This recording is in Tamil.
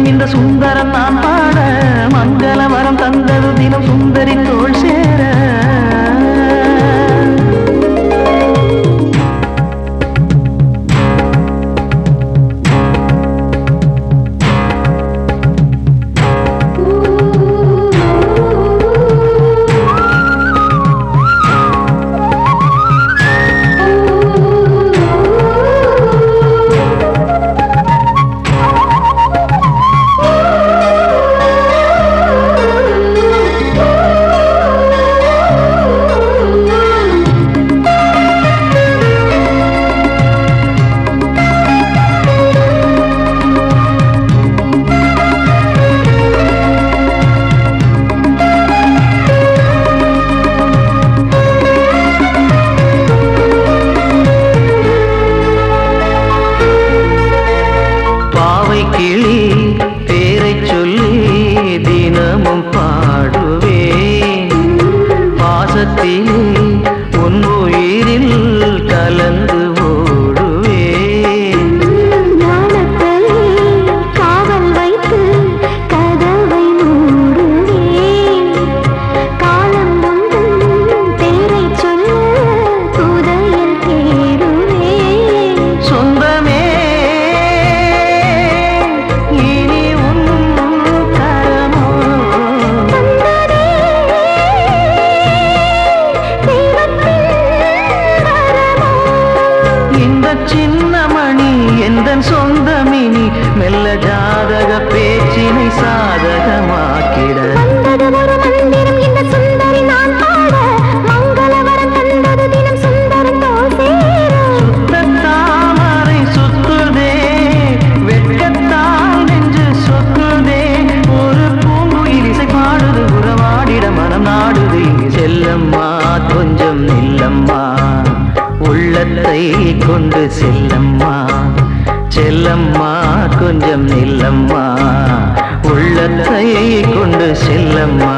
இந்த சுந்தரம் நான் பாட மங்கள வரம் தந்தது தினம் சுந்தரி தோள் சேர கிளி பேரை சொல்லி தினமும் பாடுவேன் பாசத்திலே உன் உயிரில் கலந்து ஓடுவேன் காவல் வைத்து கதவை மூடுவேன் காலம் ஒன்றும் பேரை சொல்ல புதையல் தேடுவேன் சொந்தமே சின்னமணி எந்தன் சொந்தமினி மெல்ல ஜாதக பேச்சினை சாதகமாக்கிட சுத்தத்தாமரை சுத்துதே வெட்கத்தால் நெஞ்சு சொத்துதே ஒரு பூங்குயில் இசை பாடுது உறவாடிட மனம் நாடுது இங்கு செல்லம்மா கொஞ்சம் நில்லம்மா உள்ளத்தை கொண்டு செல்லம்மா செல்லம்மா கொஞ்சம் நில்லம்மா உள்ளத்தை கொண்டு செல்லம்மா